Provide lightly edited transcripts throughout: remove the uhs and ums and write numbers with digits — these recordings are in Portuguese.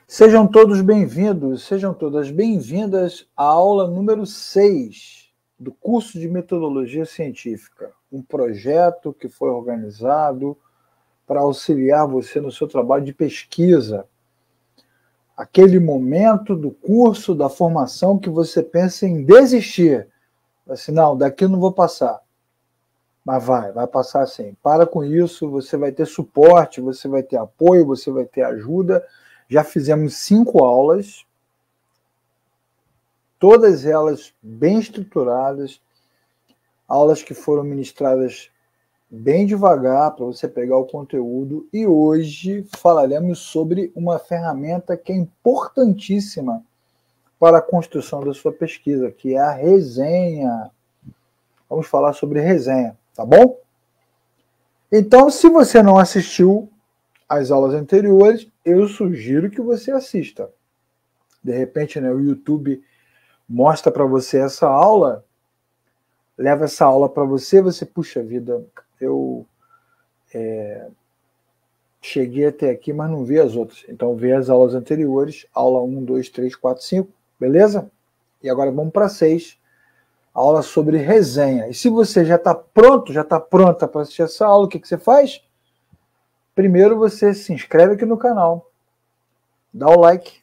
Sejam todos bem-vindos, sejam todas bem-vindas à aula número 6 do curso de Metodologia Científica, um projeto que foi organizado para auxiliar você no seu trabalho de pesquisa. Aquele momento do curso, da formação que você pensa em desistir. Assim, não, daqui eu não vou passar. Mas vai passar sim. Para com isso, você vai ter suporte, você vai ter apoio, você vai ter ajuda. Já fizemos 5 aulas, todas elas bem estruturadas, aulas que foram ministradas bem devagar para você pegar o conteúdo, e hoje falaremos sobre uma ferramenta que é importantíssima para a construção da sua pesquisa, que é a resenha. Vamos falar sobre resenha, tá bom? Então, se você não assistiu às aulas anteriores, eu sugiro que você assista. De repente, né, o YouTube mostra para você essa aula, leva essa aula para você, puxa vida, eu cheguei até aqui, mas não vi as outras. Então, vê as aulas anteriores, aula 1, 2, 3, 4, 5, beleza? E agora vamos para 6, aula sobre resenha. E se você já está pronto, já está pronta para assistir essa aula, o que você faz? Primeiro você se inscreve aqui no canal, dá o like,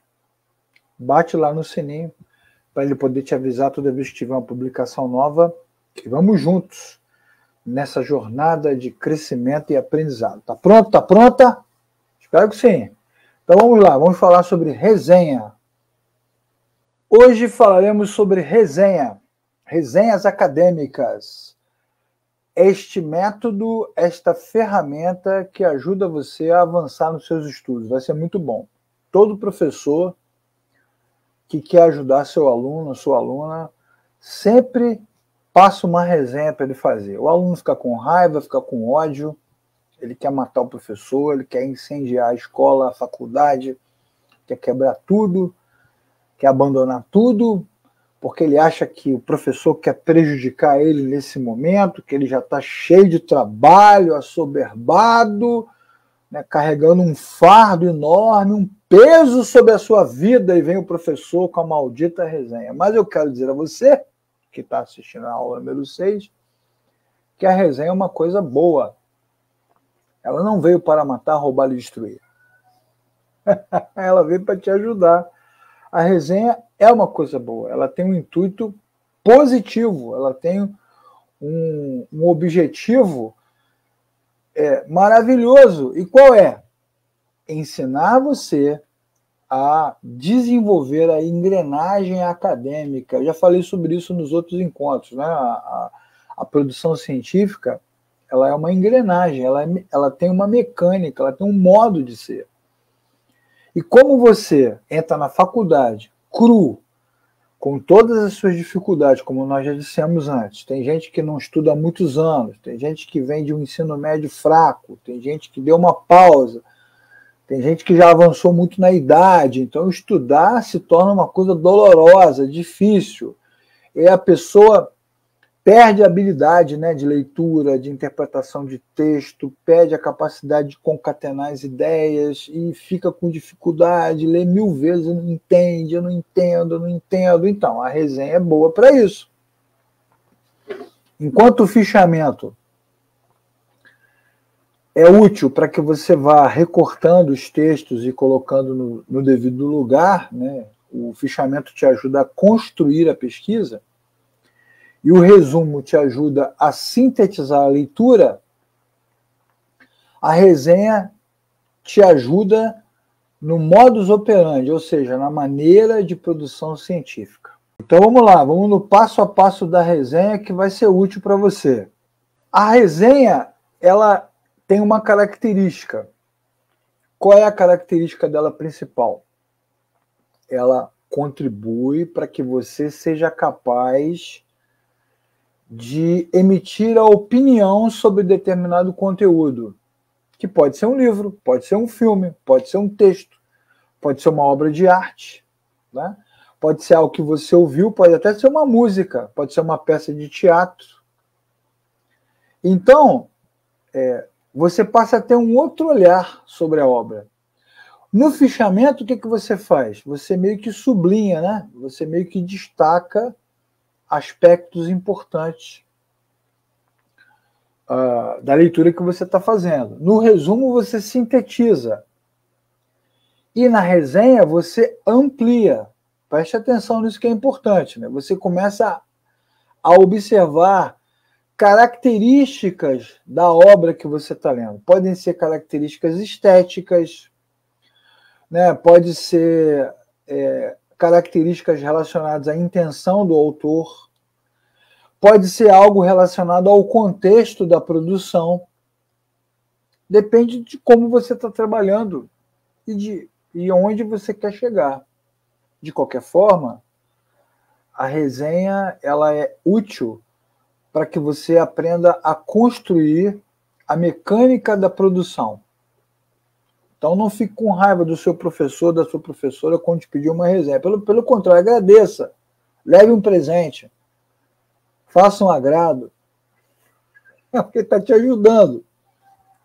bate lá no sininho, para ele poder te avisar toda vez que tiver uma publicação nova. E vamos juntos nessa jornada de crescimento e aprendizado. Tá pronto? Tá pronta? Espero que sim. Então vamos lá, vamos falar sobre resenha. Hoje falaremos sobre resenha, resenhas acadêmicas. Este método, esta ferramenta que ajuda você a avançar nos seus estudos. Vai ser muito bom. Todo professor que quer ajudar seu aluno, sua aluna, sempre passa uma resenha para ele fazer. O aluno fica com raiva, fica com ódio, ele quer matar o professor, ele quer incendiar a escola, a faculdade, quer quebrar tudo, quer abandonar tudo, porque ele acha que o professor quer prejudicar ele nesse momento, que ele já está cheio de trabalho, assoberbado, né, carregando um fardo enorme, um peso sobre a sua vida, e vem o professor com a maldita resenha. Mas eu quero dizer a você, que está assistindo a aula número 6, que a resenha é uma coisa boa. Ela não veio para matar, roubar e destruir. Ela veio para te ajudar. A resenha é uma coisa boa. Ela tem um intuito positivo. Ela tem um objetivo maravilhoso. E qual é? Ensinar você a desenvolver a engrenagem acadêmica. Eu já falei sobre isso nos outros encontros, né? A produção científica, ela é uma engrenagem, ela tem uma mecânica, ela tem um modo de ser. E como você entra na faculdade cru, com todas as suas dificuldades, como nós já dissemos antes, tem gente que não estuda há muitos anos, tem gente que vem de um ensino médio fraco, tem gente que deu uma pausa, tem gente que já avançou muito na idade, então estudar se torna uma coisa dolorosa, difícil. E a pessoa perde a habilidade, né, de leitura, de interpretação de texto, perde a capacidade de concatenar as ideias e fica com dificuldade, lê 1000 vezes e não entende, eu não entendo. Então, a resenha é boa para isso. Enquanto o fichamento é útil para que você vá recortando os textos e colocando no devido lugar, né? O fichamento te ajuda a construir a pesquisa, e o resumo te ajuda a sintetizar a leitura, a resenha te ajuda no modus operandi, ou seja, na maneira de produção científica. Então vamos lá, vamos no passo a passo da resenha que vai ser útil para você. A resenha, ela tem uma característica. Qual é a característica dela principal? Ela contribui para que você seja capaz de emitir a opinião sobre determinado conteúdo, que pode ser um livro, pode ser um filme, pode ser um texto, pode ser uma obra de arte, né? Pode ser algo que você ouviu, pode até ser uma música, pode ser uma peça de teatro. Então, você passa a ter um outro olhar sobre a obra. No fichamento, o que você faz? Você meio que sublinha, né? Você meio que destaca aspectos importantes da leitura que você está fazendo. No resumo, você sintetiza. E na resenha, você amplia. Preste atenção nisso que é importante, né? Você começa a observar características da obra que você está lendo. Podem ser características estéticas, né? Pode ser características relacionadas à intenção do autor, pode ser algo relacionado ao contexto da produção. Depende de como você está trabalhando e onde você quer chegar. De qualquer forma, a resenha ela é útil para que você aprenda a construir a mecânica da produção. Então não fique com raiva do seu professor, da sua professora, quando te pedir uma resenha. Pelo contrário, agradeça. Leve um presente. Faça um agrado. Porque está te ajudando.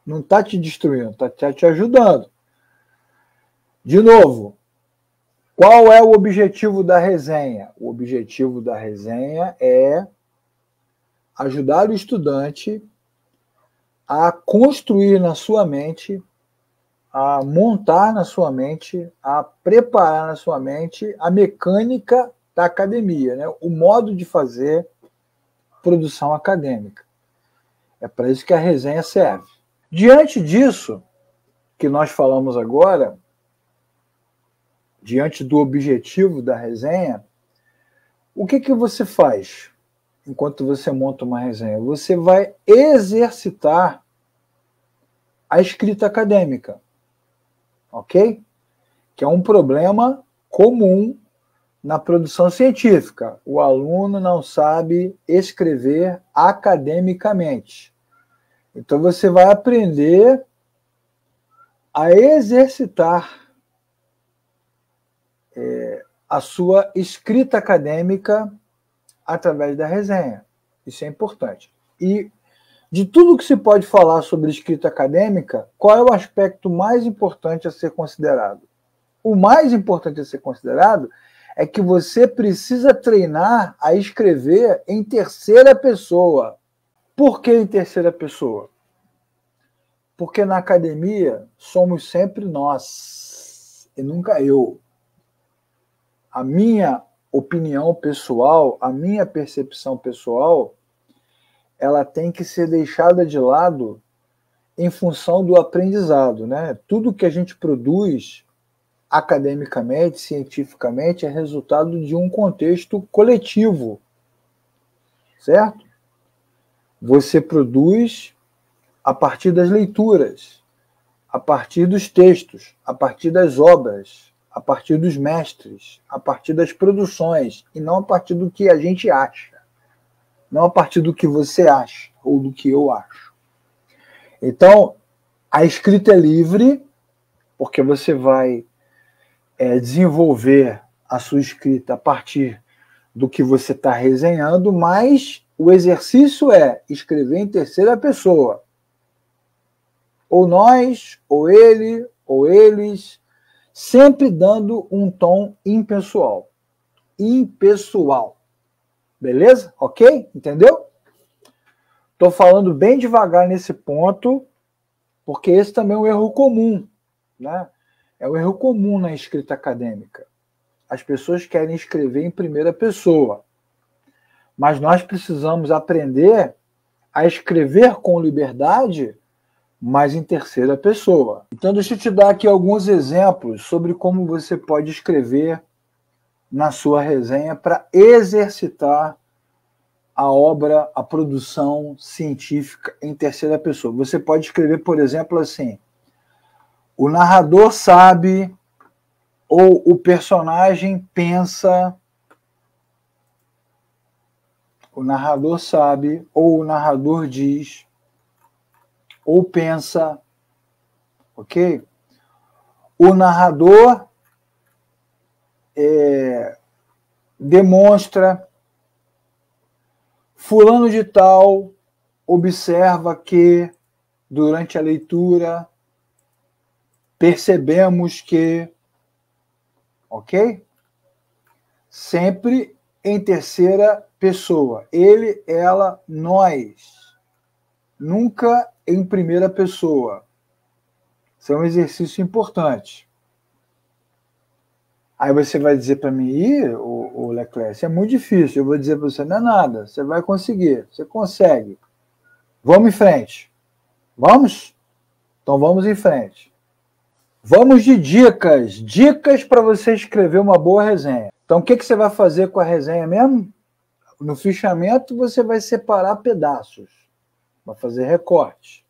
Não está te destruindo, está te ajudando. De novo, qual é o objetivo da resenha? O objetivo da resenha é ajudar o estudante a construir na sua mente, a montar na sua mente, a preparar na sua mente a mecânica da academia, né? O modo de fazer produção acadêmica. É para isso que a resenha serve. Diante disso que nós falamos agora, diante do objetivo da resenha, o que você faz enquanto você monta uma resenha? Você vai exercitar a escrita acadêmica, ok? Que é um problema comum na produção científica. O aluno não sabe escrever academicamente. Então você vai aprender a exercitar a sua escrita acadêmica através da resenha. Isso é importante. E de tudo que se pode falar sobre escrita acadêmica, qual é o aspecto mais importante a ser considerado? O mais importante a ser considerado é que você precisa treinar a escrever em terceira pessoa. Por que em terceira pessoa? Porque na academia somos sempre nós e nunca eu. A minha opinião pessoal, a minha percepção pessoal, ela tem que ser deixada de lado em função do aprendizado, né? Tudo que a gente produz academicamente, cientificamente, é resultado de um contexto coletivo, certo? Você produz a partir das leituras, a partir dos textos, a partir das obras, a partir dos mestres, a partir das produções, e não a partir do que a gente acha, não a partir do que você acha, ou do que eu acho. Então, a escrita é livre, porque você vai desenvolver a sua escrita a partir do que você está resenhando, mas o exercício é escrever em terceira pessoa. Ou nós, ou ele, ou eles, sempre dando um tom impessoal. Impessoal. Beleza? Ok? Entendeu? Estou falando bem devagar nesse ponto, porque esse também é um erro comum, né? É um erro comum na escrita acadêmica. As pessoas querem escrever em primeira pessoa, mas nós precisamos aprender a escrever com liberdade, mas em terceira pessoa. Então, deixa eu te dar aqui alguns exemplos sobre como você pode escrever na sua resenha para exercitar a obra, a produção científica em terceira pessoa. Você pode escrever, por exemplo, assim: o narrador sabe, ou o personagem pensa. O narrador sabe, ou o narrador diz, ou pensa, ok? O narrador demonstra, fulano de tal observa que, durante a leitura, percebemos que, ok? Sempre em terceira pessoa. Ele, ela, nós. Nunca em primeira pessoa. Isso é um exercício importante. Aí você vai dizer para mim, o Leclerc, isso é muito difícil. Eu vou dizer para você, não é nada, você vai conseguir, você consegue. Vamos em frente. Vamos? Então vamos em frente. Vamos de dicas. Dicas para você escrever uma boa resenha. Então o que você vai fazer com a resenha mesmo? No fichamento você vai separar pedaços. Vai fazer recorte.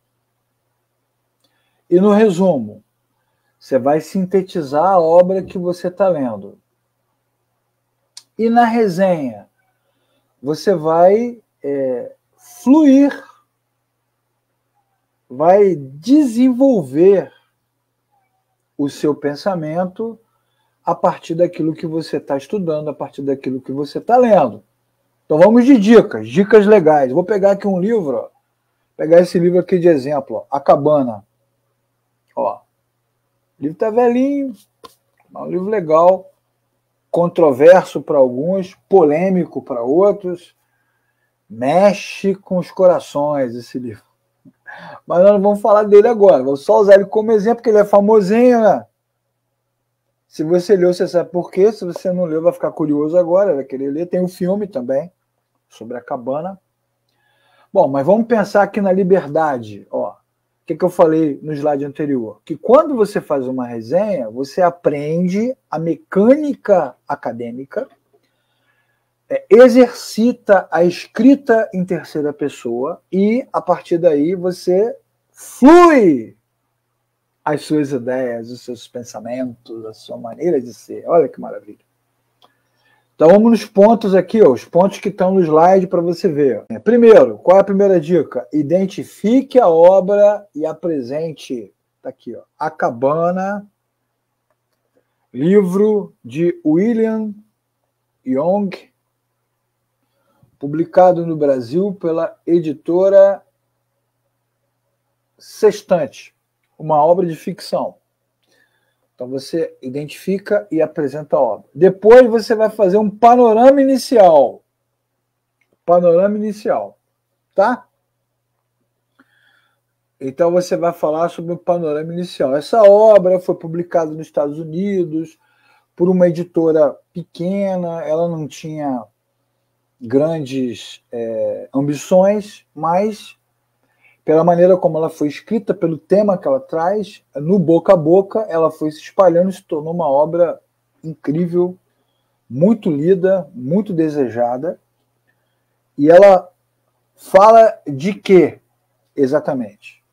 E no resumo, você vai sintetizar a obra que você está lendo. E na resenha, você vai fluir, vai desenvolver o seu pensamento a partir daquilo que você está estudando, a partir daquilo que você está lendo. Então vamos de dicas, dicas legais. Vou pegar aqui um livro, ó. Pegar esse livro aqui de exemplo, ó, A Cabana. Ó, o livro está velhinho, é um livro legal, controverso para alguns, polêmico para outros, mexe com os corações esse livro. Mas nós não vamos falar dele agora, vou só usar ele como exemplo, porque ele é famosinho, né? Se você leu, você sabe por quê. Se você não leu, vai ficar curioso agora, vai querer ler. Tem um filme também, sobre a cabana. Bom, mas vamos pensar aqui na liberdade. Ó, o que eu falei no slide anterior? Que quando você faz uma resenha, você aprende a mecânica acadêmica, exercita a escrita em terceira pessoa e, a partir daí, você flui as suas ideias, os seus pensamentos, a sua maneira de ser. Olha que maravilha. Então vamos nos pontos aqui, ó, os pontos que estão no slide para você ver. Primeiro, qual é a primeira dica? Identifique a obra e apresente. Está aqui, ó, A Cabana, livro de William Young, publicado no Brasil pela editora Sextante, uma obra de ficção. Então você identifica e apresenta a obra. Depois você vai fazer um panorama inicial. Panorama inicial, tá? Então você vai falar sobre o panorama inicial. Essa obra foi publicada nos Estados Unidos por uma editora pequena, ela não tinha grandes ambições, mas pela maneira como ela foi escrita, pelo tema que ela traz, no boca a boca, ela foi se espalhando e se tornou uma obra incrível, muito lida, muito desejada. E ela fala de quê, exatamente?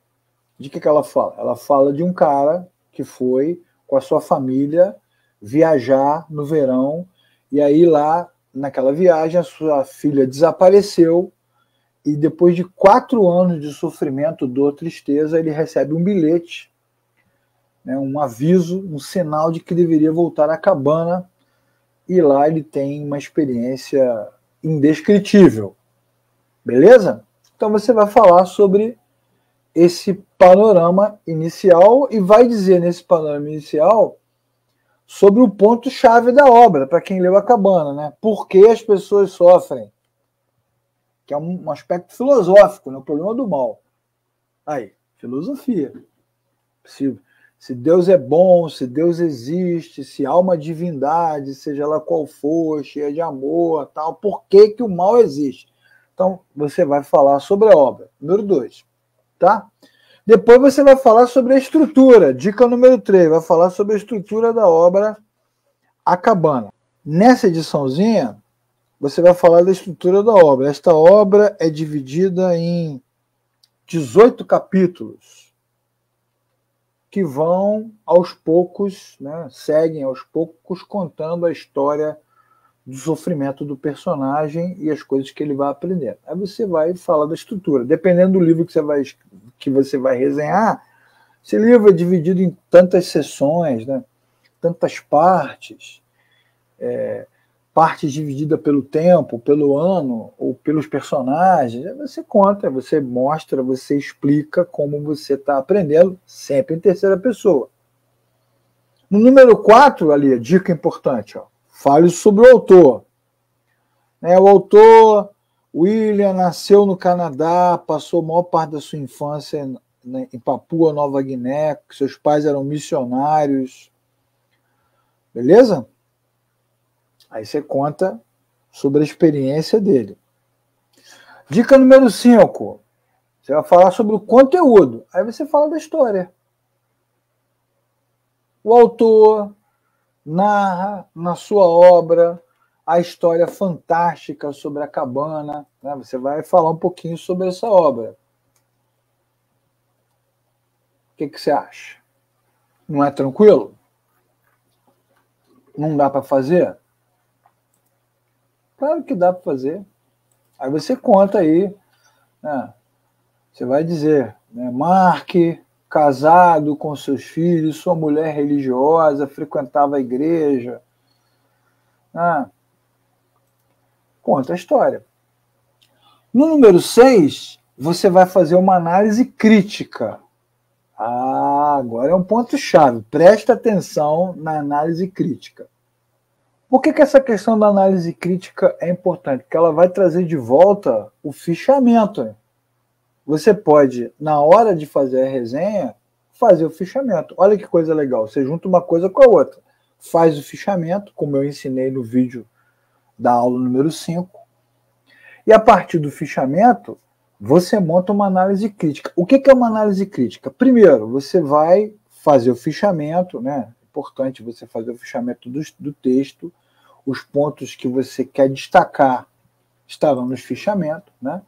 De que ela fala? Ela fala de um cara que foi com a sua família viajar no verão, e aí lá, naquela viagem, a sua filha desapareceu, e depois de 4 anos de sofrimento, dor, tristeza, ele recebe um bilhete, né, um aviso, um sinal de que deveria voltar à cabana, e lá ele tem uma experiência indescritível. Beleza? Então você vai falar sobre esse panorama inicial e vai dizer nesse panorama inicial sobre o ponto-chave da obra, para quem leu A Cabana, né? Por que as pessoas sofrem? Que é um aspecto filosófico, né? O problema do mal. Aí, filosofia. Se Deus é bom, se Deus existe, se há uma divindade, seja lá qual for, cheia de amor, tal, por que que o mal existe? Então, você vai falar sobre a obra. Número 2, tá? Depois você vai falar sobre a estrutura. Dica número 3, vai falar sobre a estrutura da obra A Cabana. Nessa ediçãozinha, você vai falar da estrutura da obra. Esta obra é dividida em 18 capítulos que vão aos poucos, né, seguem aos poucos contando a história do sofrimento do personagem e as coisas que ele vai aprender. Aí você vai falar da estrutura. Dependendo do livro que você vai resenhar, esse livro é dividido em tantas seções, né, tantas partes, parte dividida pelo tempo, pelo ano, ou pelos personagens. Aí você conta, você mostra, você explica como você está aprendendo, sempre em terceira pessoa. No número 4, ali, dica importante, ó, fale sobre o autor. O autor, William, nasceu no Canadá, passou a maior parte da sua infância em Papua Nova Guiné, seus pais eram missionários. Beleza? Aí você conta sobre a experiência dele. Dica número 5. Você vai falar sobre o conteúdo. Aí você fala da história. O autor narra na sua obra a história fantástica sobre a cabana. Né? Você vai falar um pouquinho sobre essa obra. O que você acha? Não é tranquilo? Não dá para fazer? Claro que dá para fazer. Aí você conta aí, né? Você vai dizer, né? Mark, casado com seus filhos, sua mulher religiosa, frequentava a igreja. Conta a história. No número 6, você vai fazer uma análise crítica. Agora é um ponto-chave. Presta atenção na análise crítica. Por que essa questão da análise crítica é importante? Porque ela vai trazer de volta o fichamento. Você pode, na hora de fazer a resenha, fazer o fichamento. Olha que coisa legal. Você junta uma coisa com a outra. Faz o fichamento, como eu ensinei no vídeo da aula número 5. E a partir do fichamento, você monta uma análise crítica. O que é uma análise crítica? Primeiro, você vai fazer o fichamento, né? É importante você fazer o fichamento do texto. Os pontos que você quer destacar estarão nos fichamentos, né?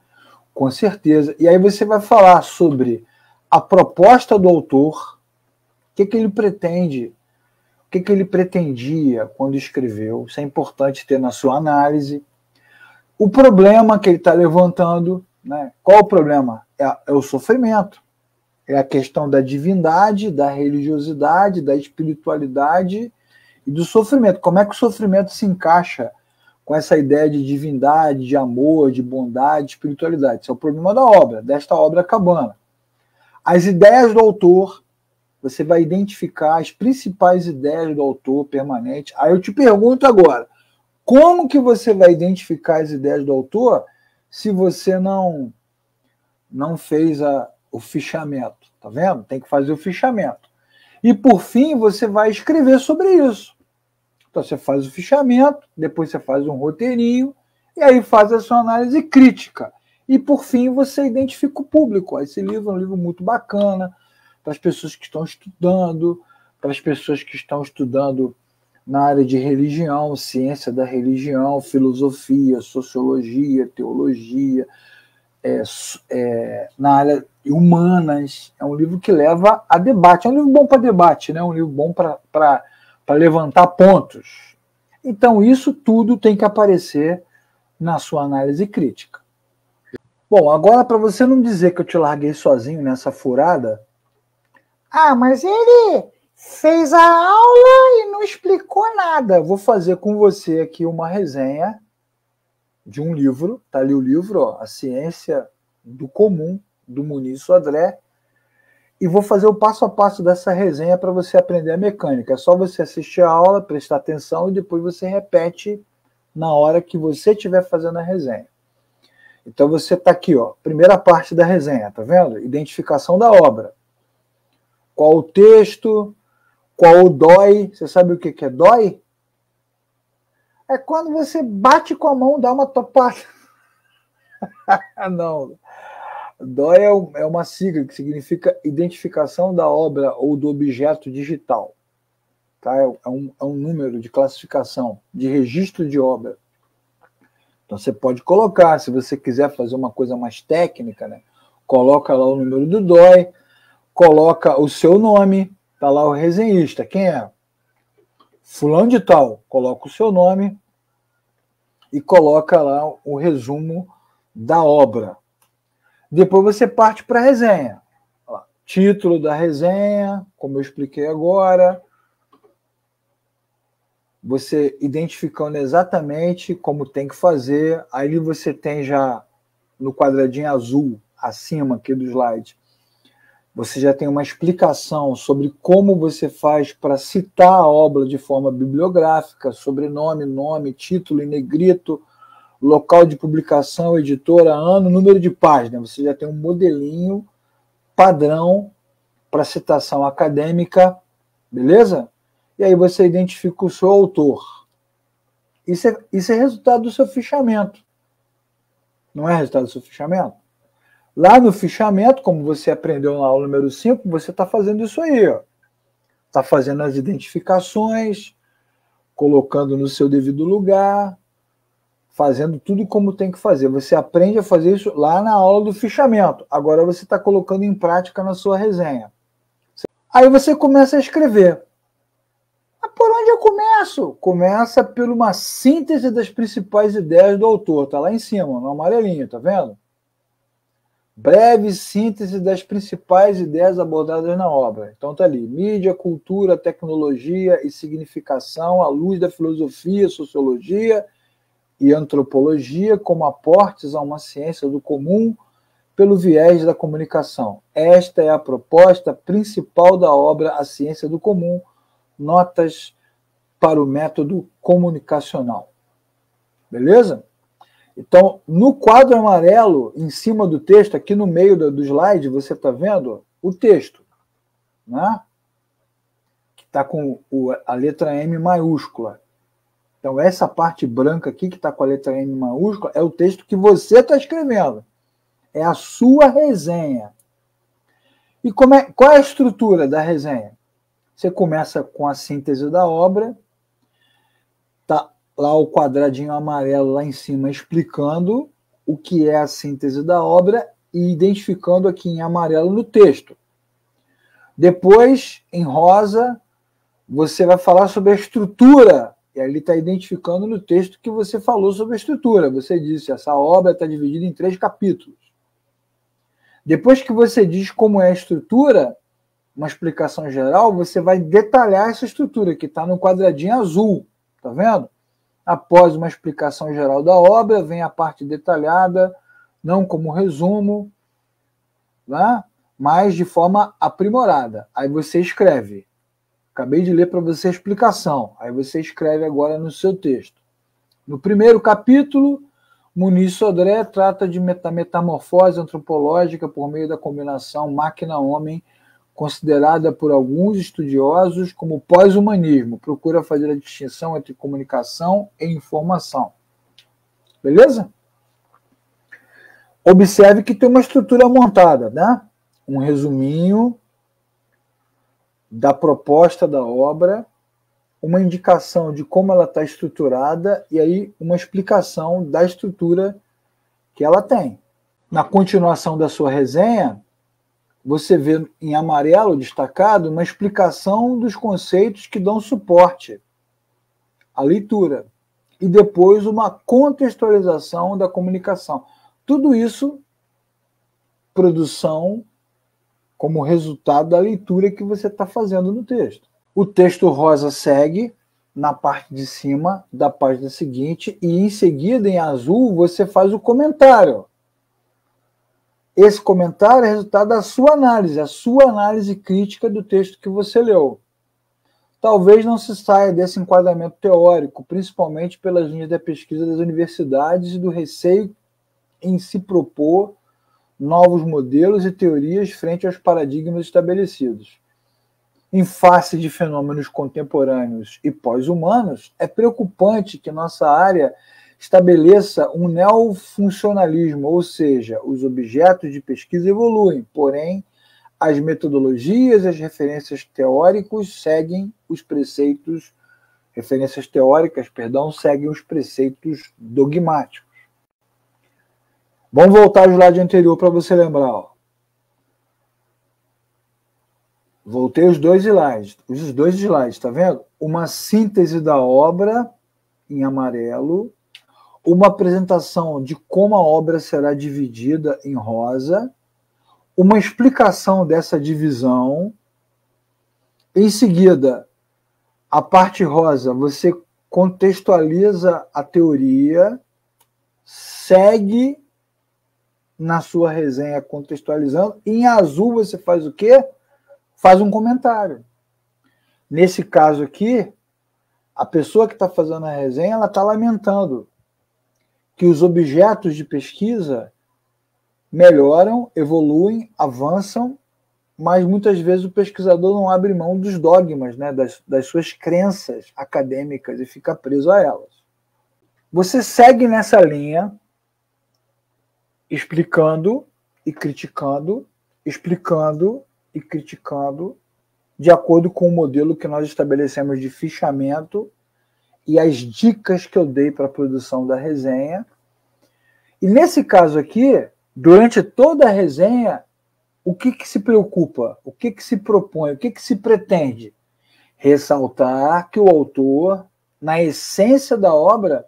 Com certeza. E aí você vai falar sobre a proposta do autor, o que ele pretende, o que ele pretendia quando escreveu. Isso é importante ter na sua análise. O problema que ele está levantando, né? Qual o problema? É o sofrimento. É a questão da divindade, da religiosidade, da espiritualidade e do sofrimento. Como é que o sofrimento se encaixa com essa ideia de divindade, de amor, de bondade, de espiritualidade? Esse é o problema da obra, desta obra cabana. As ideias do autor, você vai identificar as principais ideias do autor permanente. Aí eu te pergunto agora, como que você vai identificar as ideias do autor se você não fez o fichamento? Tá vendo? Tem que fazer o fichamento. E por fim, você vai escrever sobre isso. Então você faz o fichamento, depois você faz um roteirinho, e aí faz a sua análise crítica. E por fim, você identifica o público. Esse livro é um livro muito bacana para as pessoas que estão estudando, para as pessoas que estão estudando na área de religião, ciência da religião, filosofia, sociologia, teologia, na área de humanas. É um livro que leva a debate. É um livro bom para debate, né? É um livro bom para levantar pontos. Então, isso tudo tem que aparecer na sua análise crítica. Bom, agora para você não dizer que eu te larguei sozinho nessa furada, mas ele fez a aula e não explicou nada. Vou fazer com você aqui uma resenha de um livro, tá ali o livro, ó, A Ciência do Comum, do Muniz Sodré, e vou fazer o passo a passo dessa resenha para você aprender a mecânica. É só você assistir a aula, prestar atenção e depois você repete na hora que você estiver fazendo a resenha. Então você está aqui, ó, primeira parte da resenha, tá vendo? Identificação da obra. Qual o texto, qual o dói. Você sabe o que é dói? É quando você bate com a mão, dá uma topada. Não. DOI é uma sigla que significa identificação da obra ou do objeto digital. Tá? É um número de classificação, de registro de obra. Então você pode colocar, se você quiser fazer uma coisa mais técnica, né? Coloca lá o número do DOI, coloca o seu nome, tá lá o resenhista. Quem é? Fulano de tal. Coloca o seu nome e coloca lá o resumo da obra. Depois você parte para a resenha. Título da resenha, como eu expliquei agora. Você identificando exatamente como tem que fazer. Aí você tem já no quadradinho azul, acima aqui do slide, Você já tem uma explicação sobre como você faz para citar a obra de forma bibliográfica, sobrenome, nome, título em negrito, local de publicação, editora, ano, número de página. Você já tem um modelinho padrão para citação acadêmica, beleza? E aí você identifica o seu autor. Isso é resultado do seu fichamento. Não é resultado do seu fichamento? Lá no fichamento, como você aprendeu na aula número 5, você está fazendo isso aí. Está fazendo as identificações, colocando no seu devido lugar, fazendo tudo como tem que fazer. Você aprende a fazer isso lá na aula do fichamento. Agora você está colocando em prática na sua resenha. Aí você começa a escrever. Mas por onde eu começo? Começa por uma síntese das principais ideias do autor. Está lá em cima, no amarelinho, tá vendo? Breve síntese das principais ideias abordadas na obra. Então tá ali, mídia, cultura, tecnologia e significação à luz da filosofia, sociologia e antropologia como aportes a uma ciência do comum pelo viés da comunicação. Esta é a proposta principal da obra A Ciência do Comum, notas para o método comunicacional. Beleza? Então, no quadro amarelo, em cima do texto, aqui no meio do slide, você está vendo o texto, né? Que está com a letra M maiúscula. Então, essa parte branca aqui, que está com a letra M maiúscula, é o texto que você está escrevendo. É a sua resenha. E qual é a estrutura da resenha? Você começa com a síntese da obra, tá lá o quadradinho amarelo lá em cima explicando o que é a síntese da obra e identificando aqui em amarelo no texto. Depois, em rosa, você vai falar sobre a estrutura, e aí ele está identificando no texto que você falou sobre a estrutura. Você disse, essa obra está dividida em 3 capítulos. Depois que você diz como é a estrutura, uma explicação geral, você vai detalhar essa estrutura, que está no quadradinho azul, tá vendo? Após uma explicação geral da obra, vem a parte detalhada, não como resumo, né? Mas de forma aprimorada. Aí você escreve. Acabei de ler para você a explicação. Aí você escreve agora no seu texto. No primeiro capítulo, Muniz Sodré trata da metamorfose antropológica por meio da combinação máquina-homem, considerada por alguns estudiosos como pós-humanismo, procura fazer a distinção entre comunicação e informação. Beleza? Observe que tem uma estrutura montada, né? Um resuminho da proposta da obra, uma indicação de como ela está estruturada e aí uma explicação da estrutura que ela tem. Na continuação da sua resenha, você vê em amarelo destacado uma explicação dos conceitos que dão suporte à leitura. E depois uma contextualização da comunicação. Tudo isso, produção como resultado da leitura que você está fazendo no texto. O texto rosa segue na parte de cima da página seguinte e em seguida, em azul, você faz o comentário. Esse comentário é resultado da sua análise, a sua análise crítica do texto que você leu. Talvez não se saia desse enquadramento teórico, principalmente pelas linhas da pesquisa das universidades e do receio em se propor novos modelos e teorias frente aos paradigmas estabelecidos. Em face de fenômenos contemporâneos e pós-humanos, é preocupante que nossa área estabeleça um neofuncionalismo, ou seja, os objetos de pesquisa evoluem, porém, as metodologias e as referências teóricas seguem os preceitos, seguem os preceitos dogmáticos. Vamos voltar ao slide anterior para você lembrar. Ó. Voltei os dois slides, tá vendo? Uma síntese da obra em amarelo, uma apresentação de como a obra será dividida em rosa, uma explicação dessa divisão. Em seguida, a parte rosa, você contextualiza a teoria, segue na sua resenha contextualizando. E em azul você faz o quê? Faz um comentário. Nesse caso aqui, a pessoa que está fazendo a resenha, ela está lamentando que os objetos de pesquisa melhoram, evoluem, avançam, mas muitas vezes o pesquisador não abre mão dos dogmas, né, das suas crenças acadêmicas e fica preso a elas. Você segue nessa linha, explicando e criticando, explicando e criticando, de acordo com o modelo que nós estabelecemos de fichamento e as dicas que eu dei para a produção da resenha. E nesse caso aqui, durante toda a resenha, o que se preocupa? O que se propõe? O que se pretende? Ressaltar que o autor, na essência da obra,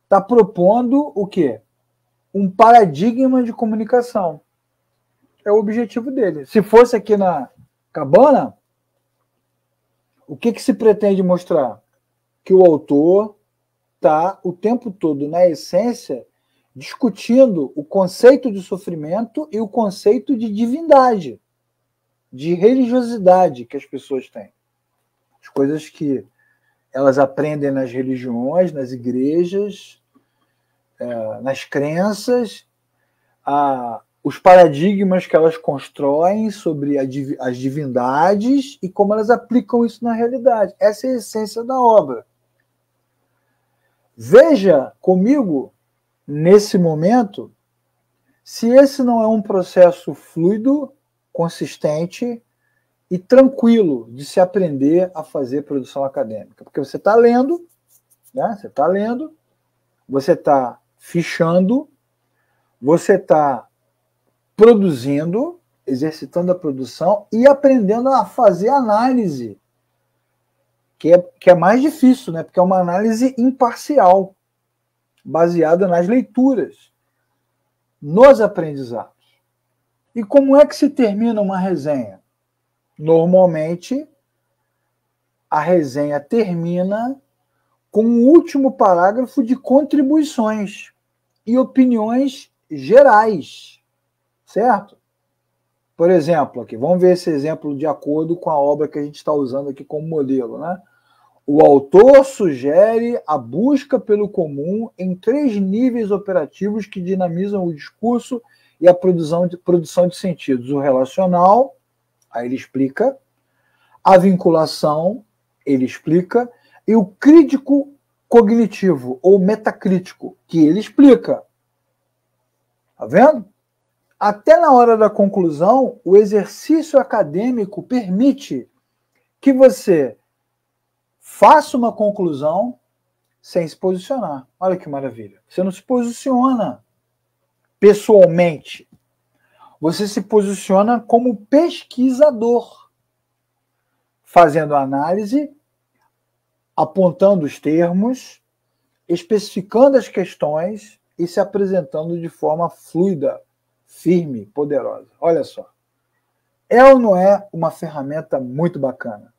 está propondo o quê? Um paradigma de comunicação. É o objetivo dele. Se fosse aqui na Cabana, o que se pretende mostrar? Que o autor está o tempo todo, na essência, discutindo o conceito de sofrimento e o conceito de divindade, de religiosidade que as pessoas têm. As coisas que elas aprendem nas religiões, nas igrejas, nas crenças, os paradigmas que elas constroem sobre as divindades e como elas aplicam isso na realidade. Essa é a essência da obra. Veja comigo, nesse momento, se esse não é um processo fluido, consistente e tranquilo de se aprender a fazer produção acadêmica. Porque você está lendo, né? Você está fichando, você está produzindo, exercitando a produção e aprendendo a fazer análise, que é mais difícil, né? Porque é uma análise imparcial, baseada nas leituras, nos aprendizados. E como é que se termina uma resenha? Normalmente, a resenha termina com um último parágrafo de contribuições e opiniões gerais, certo? Por exemplo, aqui, vamos ver esse exemplo de acordo com a obra que a gente está usando aqui como modelo, né? O autor sugere a busca pelo comum em 3 níveis operativos que dinamizam o discurso e a produção de sentidos. O relacional, aí ele explica, a vinculação, ele explica, e o crítico cognitivo, ou metacrítico, que ele explica. Tá vendo? Até na hora da conclusão, o exercício acadêmico permite que você faça uma conclusão sem se posicionar. Olha que maravilha. Você não se posiciona pessoalmente. Você se posiciona como pesquisador, fazendo análise, apontando os termos, especificando as questões e se apresentando de forma fluida, firme, poderosa. Olha só. É ou não é uma ferramenta muito bacana?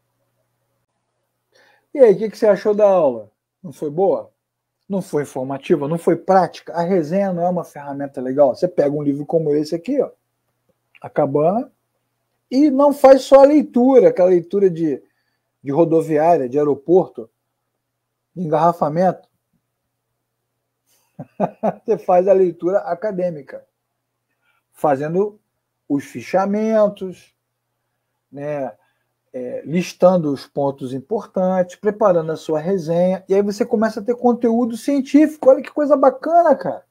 E aí, o que você achou da aula? Não foi boa? Não foi informativa? Não foi prática? A resenha não é uma ferramenta legal? Você pega um livro como esse aqui, ó, A Cabana, e não faz só a leitura, aquela leitura de rodoviária, de aeroporto, de engarrafamento. Você faz a leitura acadêmica, fazendo os fichamentos, né, listando os pontos importantes, preparando a sua resenha, e aí você começa a ter conteúdo científico. Olha que coisa bacana, cara.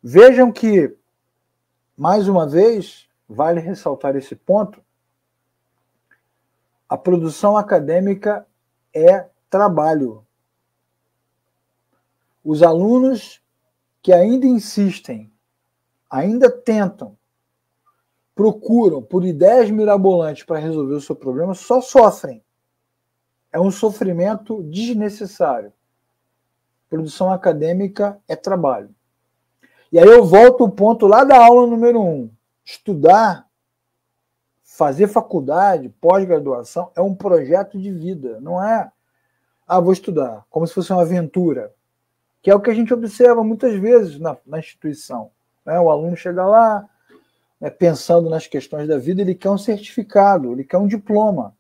Vejam que, mais uma vez, vale ressaltar esse ponto, a produção acadêmica é trabalho. Os alunos que ainda insistem, ainda tentam, procuram por ideias mirabolantes para resolver o seu problema, só sofrem. É um sofrimento desnecessário. Produção acadêmica é trabalho. E aí eu volto ao ponto lá da aula número 1. Estudar, fazer faculdade, pós-graduação, é um projeto de vida. Não é, vou estudar, como se fosse uma aventura. que é o que a gente observa muitas vezes na instituição. Né? O aluno chega lá, né, pensando nas questões da vida, ele quer um certificado, ele quer um diploma.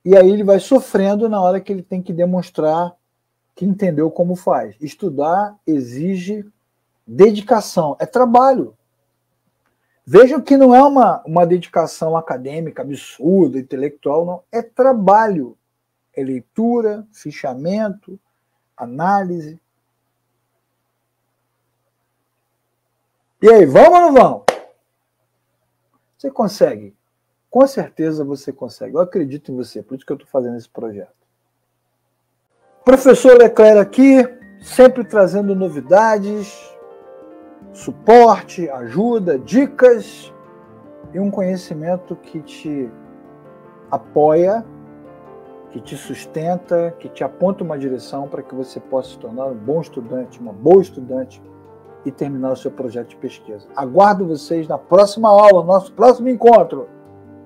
E aí ele vai sofrendo na hora que ele tem que demonstrar que entendeu como faz. Estudar exige dedicação, é trabalho. Vejam que não é uma dedicação acadêmica, absurda, intelectual, não. É trabalho. É leitura, fichamento, análise. E aí, vamos ou não vamos? Você consegue. Com certeza você consegue. Eu acredito em você, por isso que eu estou fazendo esse projeto. Professor Leclerc aqui, sempre trazendo novidades, suporte, ajuda, dicas e um conhecimento que te apoia, que te sustenta, que te aponta uma direção para que você possa se tornar um bom estudante, uma boa estudante e terminar o seu projeto de pesquisa. Aguardo vocês na próxima aula, no nosso próximo encontro.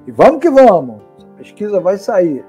E vamos que vamos! A pesquisa vai sair.